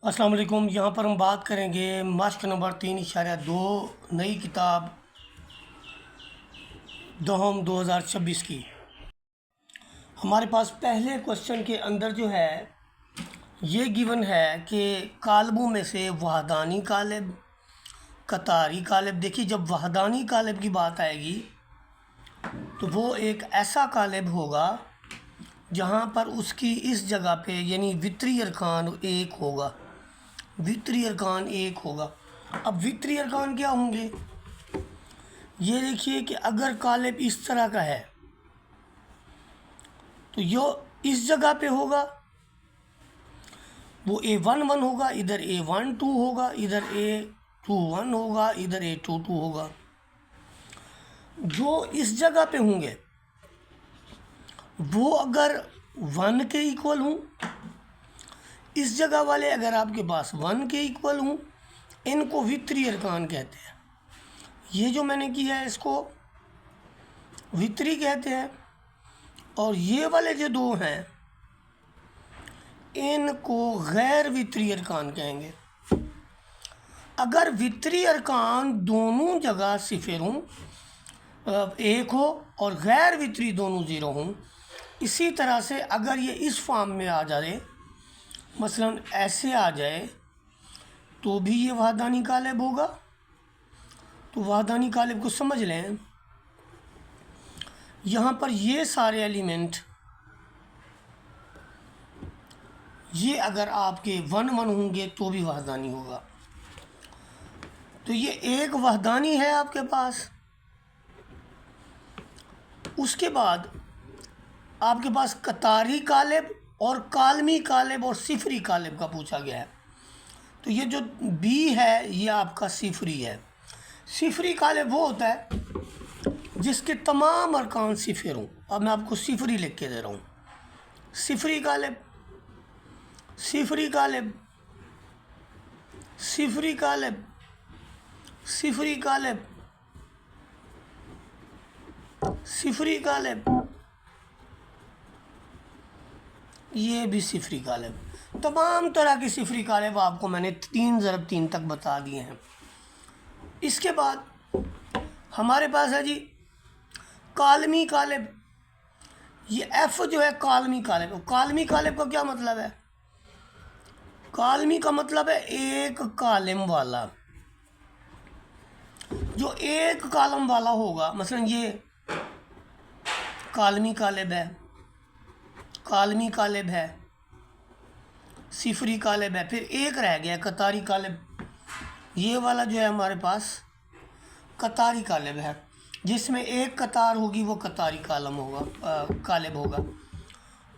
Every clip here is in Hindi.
अस्सलाम वालेकुम। यहाँ पर हम बात करेंगे मश्क नंबर 3.2 नई किताब दोहम 2026 की। हमारे पास पहले क्वेश्चन के अंदर जो है ये गिवन है कि कालबों में से वहदानी कालब, कतारी कालब। देखिए, जब वहदानी कालब की बात आएगी तो वो एक ऐसा कालब होगा जहाँ पर उसकी इस जगह पे यानी वित्री अरकान एक होगा। वित्री अरकान एक होगा। अब वित्री अरकान क्या होंगे? ये देखिए कि अगर कालिब इस तरह का है तो यो इस जगह पे होगा, वो A11 होगा, इधर A12 होगा, इधर A21 होगा, इधर A22 होगा। जो इस जगह पे होंगे वो अगर 1 के इक्वल हों, इस जगह वाले अगर आपके पास 1 के इक्वल हों, इनको वित्री अरकान कहते हैं। ये जो मैंने किया है इसको वित्री कहते हैं, और ये वाले जो दो हैं इनको गैर वित्री अरकान कहेंगे। अगर वित्री अरकान दोनों जगह सिफर हों, एक हो, और गैर वित्री दोनों ज़ीरो हों, इसी तरह से अगर ये इस फॉर्म में आ जाए, मसलन ऐसे आ जाए, तो भी ये वहदानी कालिब होगा। तो वहदानी कालिब को समझ लें, यहाँ पर ये सारे एलिमेंट ये अगर आपके 1 1 होंगे तो भी वहदानी होगा। तो ये एक वहदानी है आपके पास। उसके बाद आपके पास कतारी कालिब और कालमी कालिब और सिफरी कालिब का पूछा गया है। तो ये जो बी है ये आपका सिफरी है। सिफरी कालिब वो होता है जिसके तमाम अरकान सिफर हों। अब मैं आपको सिफरी लिख के दे रहा हूँ। सिफरी कालिब, सिफरी कालिब, सिफरी कालिब, सिफरी कालिब, सिफरी कालिब, ये भी सिफरी कालिब। तमाम तरह की सिफरी कालिब आपको मैंने 3 ज़रब 3 तक बता दिए हैं। इसके बाद हमारे पास है जी कालमी कालिब। ये एफ जो है कालमी कालिब। कालमी कालिब का क्या मतलब है? कालमी का मतलब है एक कालम वाला। जो एक कालम वाला होगा, मसलन ये कालमी कालिब है, कालमी कालिब है, सिफरी कालिब है, फिर एक रह गया कतारी कालिब। ये वाला जो है हमारे पास कतारी कालिब है, जिसमें एक कतार होगी वो कतारी कालम होगा, कालिब होगा।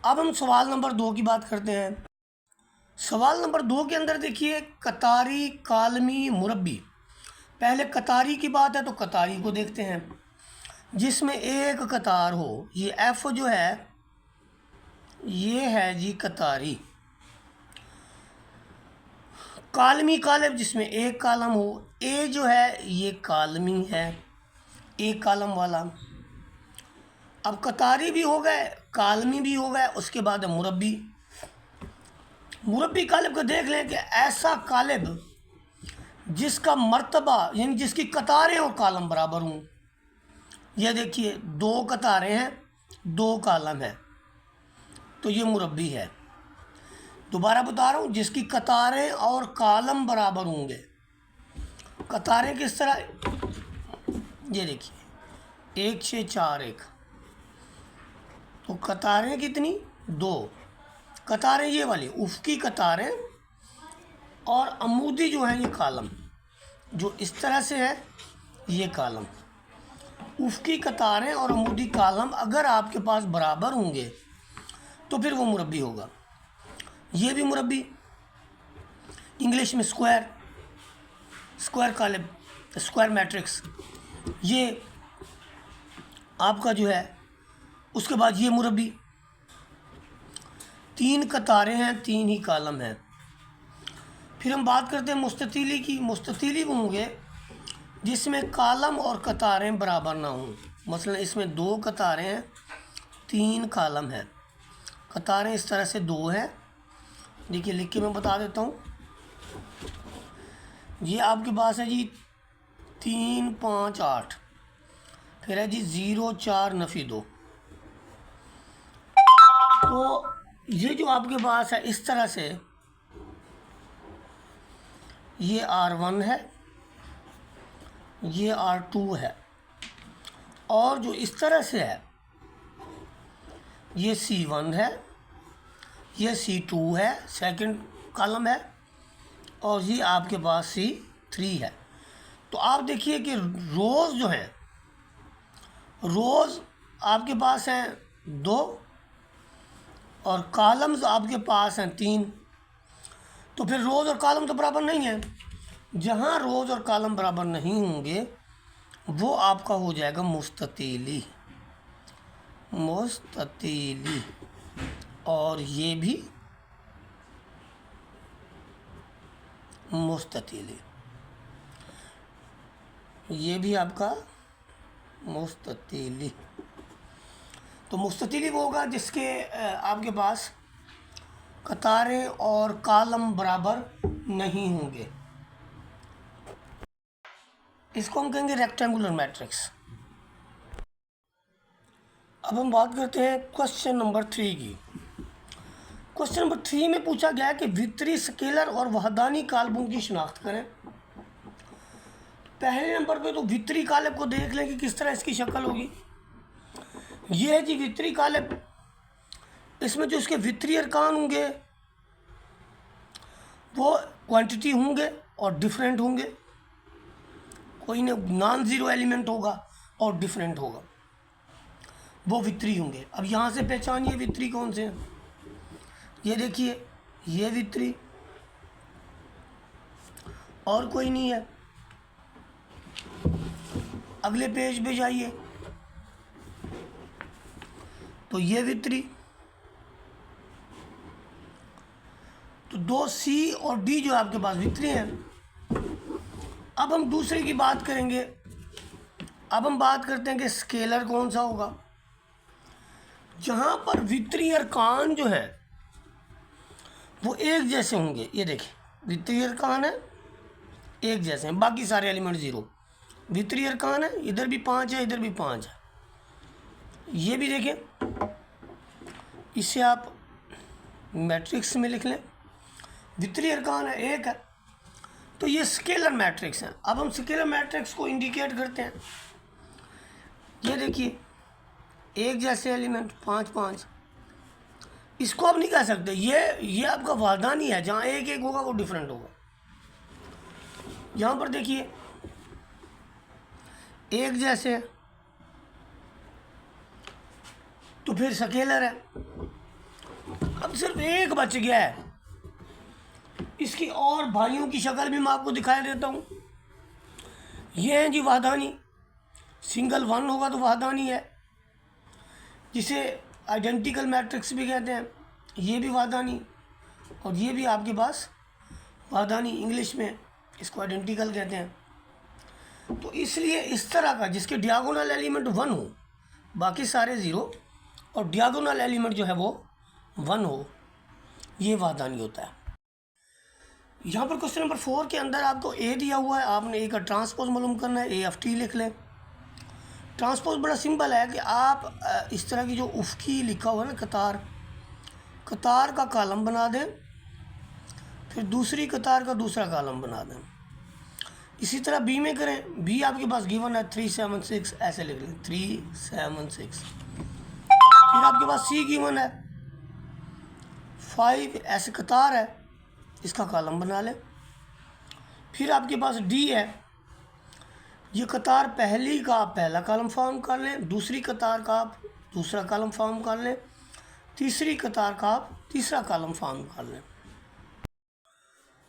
अब हम सवाल नंबर 2 की बात करते हैं। सवाल नंबर 2 के अंदर देखिए कतारी कालमी मुरब्बी। पहले कतारी की बात है तो कतारी को देखते हैं, जिसमें एक कतार हो। ये एफ जो है ये है जी कतारी। कालमी कालिब जिसमें एक कालम हो। ए जो है ये कालमी है, एक कालम वाला। अब कतारी भी हो गए, कालमी भी हो गए, उसके बाद मुरब्बी। मुरब्बी कालिब को देख लें कि ऐसा कालिब जिसका मर्तबा यानी जिसकी कतारें और कालम बराबर हों। यह देखिए 2 कतारें हैं, 2 कालम है, तो ये मुरब्बी है। दोबारा बता रहा हूँ, जिसकी कतारें और कालम बराबर होंगे। कतारें किस तरह? ये देखिए 1 6 4 1। तो कतारें कितनी? 2 कतारें ये वाली उफ़क़ी कतारें, और अमूदी जो है ये कालम, जो इस तरह से है ये कालम। उफ़क़ी कतारें और अमूदी कालम अगर आपके पास बराबर होंगे तो फिर वो मुरब्बी होगा। ये भी मुरब्बी, इंग्लिश में स्क्वायर, स्क्वायर कालिब, स्क्वायर मैट्रिक्स, ये आपका जो है। उसके बाद ये मुरब्बी, 3 कतारें हैं, 3 ही कालम हैं। फिर हम बात करते हैं मुस्ततीली की। मुस्ततीली वो होंगे जिसमें कालम और कतारें बराबर ना हों। मसलन इसमें 2 कतारें हैं, 3 कालम हैं। कतारें इस तरह से 2 हैं। देखिए लिख के मैं बता देता हूँ। ये आपके पास है जी 3 5 8, फिर है जी 0 4 नफी 2। तो ये जो आपके पास है इस तरह से ये R1 है, ये R2 है, और जो इस तरह से है ये C1 है, ये C2 है, सेकंड कॉलम है, और ये आपके पास C3 है। तो आप देखिए कि रोज़ जो है, रोज़ आपके पास हैं 2 और कॉलम्स आपके पास हैं 3। तो फिर रोज़ और कॉलम तो बराबर नहीं है। जहाँ रोज़ और कॉलम बराबर नहीं होंगे वो आपका हो जाएगा मुस्ततीली, मुस्ततीली। और ये भी मुस्ततीली, ये भी आपका मुस्ततीली। तो मुस्ततीली वो होगा जिसके आपके पास कतारें और कॉलम बराबर नहीं होंगे। इसको हम कहेंगे रेक्टेंगुलर मैट्रिक्स। अब हम बात करते हैं क्वेश्चन नंबर 3 की। क्वेश्चन नंबर 3 में पूछा गया है कि वितरी स्केलर और वहदानी काल्बों की शिनाख्त करें। पहले नंबर पे तो वितरी कालब को देख लें कि किस तरह इसकी शक्ल होगी। ये है जी वितरी कालब। इसमें जो इसके वितरी अरकान होंगे वो क्वांटिटी होंगे और डिफरेंट होंगे। कोई नॉन ज़ीरो एलिमेंट होगा और डिफरेंट होगा, वो वितरी होंगे। अब यहाँ से पहचानिए वितरी कौन से हैं। ये देखिए, ये वितरी और कोई नहीं है। अगले पेज पे जाइए तो ये वितरी। तो 2C और D जो आपके पास वितरी हैं। अब हम दूसरे की बात करेंगे। अब हम बात करते हैं कि स्केलर कौन सा होगा। जहाँ पर वितरी अरकान जो है वो एक जैसे होंगे। ये देखिए, वितरी अरकान है एक जैसे हैं, बाकी सारे एलिमेंट 0। वितरी अरकान है, इधर भी 5 है, इधर भी 5 है। ये भी देखें, इसे आप मैट्रिक्स में लिख लें। वितरी अरकान है, एक है, तो ये स्केलर मैट्रिक्स है। अब हम स्केलर मैट्रिक्स को इंडिकेट करते हैं। ये देखिए, एक जैसे एलिमेंट 5 5। इसको आप नहीं कह सकते ये आपका वादानी है। जहाँ एक एक होगा वो डिफरेंट होगा। यहाँ पर देखिए, एक जैसे तो फिर स्केलर है। अब सिर्फ एक बच गया है। इसकी और भाइयों की शक्ल भी मैं आपको दिखाई देता हूँ। ये हैं जी वादानी। सिंगल 1 होगा तो वादानी है, जिसे आइडेंटिकल मैट्रिक्स भी कहते हैं। ये भी वादानी, और ये भी आपके पास वादानी। इंग्लिश में इसको आइडेंटिकल कहते हैं। तो इसलिए इस तरह का जिसके डियागोनल एलिमेंट 1 हो, बाकी सारे 0, और डियागोनल एलिमेंट जो है वो 1 हो, ये वादानी होता है। यहाँ पर क्वेश्चन नंबर 4 के अंदर आपको ए दिया हुआ है। आपने ए का ट्रांसपोज मालूम करना है। ए ऑफ टी लिख लें। ट्रांसपोज बड़ा सिंपल है कि आप इस तरह की जो उफ़की लिखा हुआ है ना, कतार का कॉलम बना दें, फिर दूसरी कतार का दूसरा कॉलम बना दें। इसी तरह बी में करें। बी आपके पास गिवन है 3 7 6, ऐसे लिख लें 3 7 6। फिर आपके पास सी गिवन है 5, ऐसे कतार है, इसका कॉलम बना लें। फिर आपके पास डी है। ये कतार पहली का आप पहला कॉलम फॉर्म कर लें, दूसरी कतार का आप दूसरा कॉलम फॉर्म कर लें, तीसरी कतार का आप तीसरा कॉलम फॉर्म कर लें।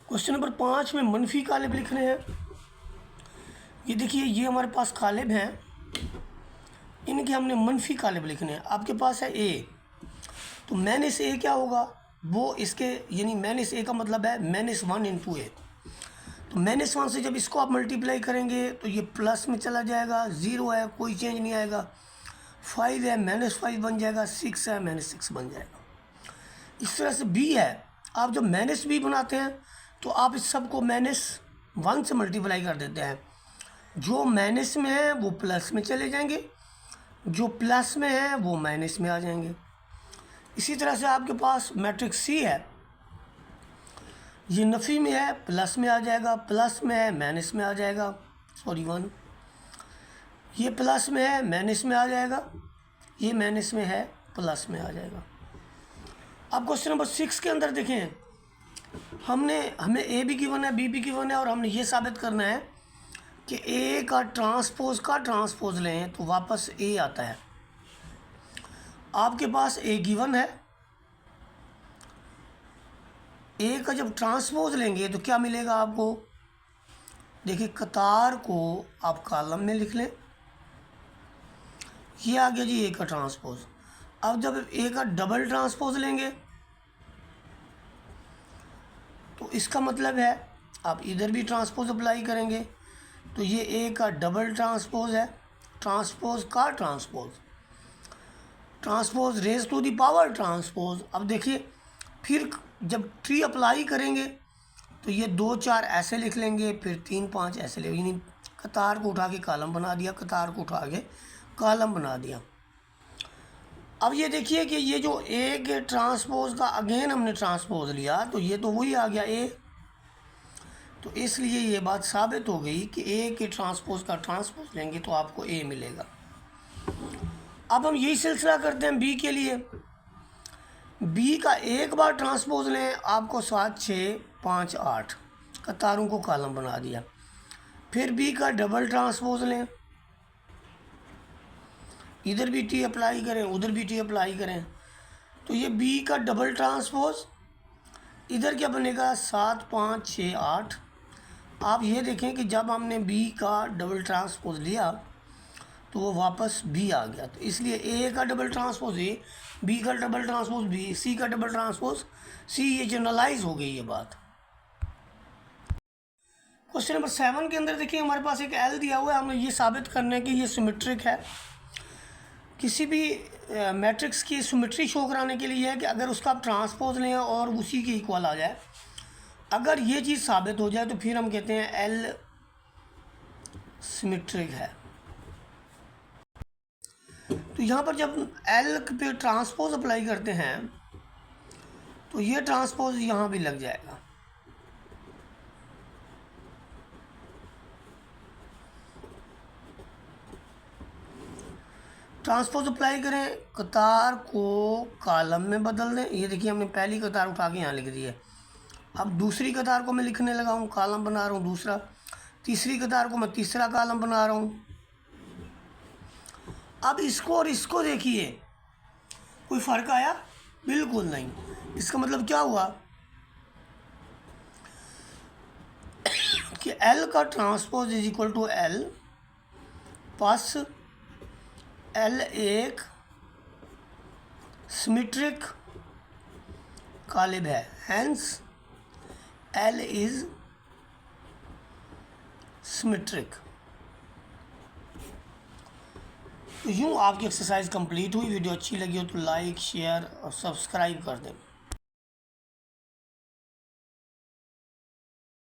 क्वेश्चन नंबर 5 में मनफी कालिब लिखने हैं। ये देखिए, ये हमारे पास कालिब हैं, इनके हमने मनफी कालिब लिखने हैं। आपके पास है ए, तो माइनस ए क्या होगा, वो इसके यानी माइनस ए का मतलब है -1 इंटू ए। तो -1 से जब इसको आप मल्टीप्लाई करेंगे तो ये प्लस में चला जाएगा। 0 है, कोई चेंज नहीं आएगा। 5 है, -5 बन जाएगा। 6 है, -6 बन जाएगा। इस तरह से बी है। आप जब -b बनाते हैं तो आप इस सब को -1 से मल्टीप्लाई कर देते हैं। जो माइनस में है वो प्लस में चले जाएंगे, जो प्लस में है वो माइनस में आ जाएंगे। इसी तरह से आपके पास मैट्रिक्स सी है, ये नफ़ी में है प्लस में आ जाएगा, प्लस में है माइनस में आ जाएगा, सॉरी 1, ये प्लस में है माइनस में आ जाएगा, ये माइनस में है प्लस में आ जाएगा। अब क्वेश्चन नंबर 6 के अंदर देखें, हमें ए भी गिवन है, बी भी गिवन है, और हमने ये साबित करना है कि ए का ट्रांसपोज लें तो वापस ए आता है। आपके पास ए गिवन है, ए का जब ट्रांसपोज लेंगे तो क्या मिलेगा आपको? देखिए, कतार को आप कॉलम में लिख लें, ये आ गया जी ए का ट्रांसपोज। अब जब ए का डबल ट्रांसपोज लेंगे तो इसका मतलब है आप इधर भी ट्रांसपोज अप्लाई करेंगे, तो ये ए का डबल ट्रांसपोज है, ट्रांसपोज का transpose raise to the power transpose. अब देखिए, फिर जब ट्री अप्लाई करेंगे तो ये 2 4 ऐसे लिख लेंगे, फिर 3 5 ऐसे ले, यानी कतार को उठा के कॉलम बना दिया, कतार को उठा के कॉलम बना दिया। अब ये देखिए कि ये जो ए के ट्रांसपोज का अगेन हमने ट्रांसपोज लिया तो ये तो वही आ गया ए, तो इसलिए ये बात साबित हो गई कि ए के ट्रांसपोज का ट्रांसपोज लेंगे तो आपको ए मिलेगा। अब हम यही सिलसिला करते हैं बी के लिए। बी का एक बार ट्रांसपोज लें, आपको 7 6 5 8 कतारों को कॉलम बना दिया। फिर बी का डबल ट्रांसपोज लें, इधर भी टी अप्लाई करें, उधर भी टी अप्लाई करें, तो ये बी का डबल ट्रांसपोज, इधर क्या बनेगा 7 5 6 8। आप ये देखें कि जब हमने बी का डबल ट्रांसपोज लिया तो वो वापस बी आ गया, तो इसलिए ए का डबल ट्रांसपोज ए, बी का डबल ट्रांसपोज बी, सी का डबल ट्रांसपोज सी, ये जनरलाइज हो गई ये बात। क्वेश्चन नंबर 7 के अंदर देखिए, हमारे पास एक एल दिया हुआ है, हमें ये साबित करना है कि ये सिमेट्रिक है। किसी भी मैट्रिक्स की सिमेट्री शो कराने के लिए है कि अगर उसका आप ट्रांसपोज लें और उसी के इक्वल आ जाए, अगर ये चीज़ साबित हो जाए तो फिर हम कहते हैं एल सिमेट्रिक है। तो यहाँ पर जब एल पे ट्रांसपोज अप्लाई करते हैं तो ये ट्रांसपोज यहाँ भी लग जाएगा। ट्रांसपोज अप्लाई करें, कतार को कॉलम में बदल दें। ये देखिए, हमने पहली कतार उठा के यहाँ लिख दी है। अब दूसरी कतार को मैं लिखने लगा हूँ, कॉलम बना रहा हूँ दूसरा, तीसरी कतार को मैं तीसरा कॉलम बना रहा हूँ। अब इसको और इसको देखिए, कोई फ़र्क आया? बिल्कुल नहीं। इसका मतलब क्या हुआ कि एल का transpose is equal to L plus L एक सिमेट्रिक कॉलम है, हैंस एल इज सिमेट्रिक। तो यूँ आपकी एक्सरसाइज कंप्लीट हुई। वीडियो अच्छी लगी हो तो लाइक शेयर और सब्सक्राइब कर दें।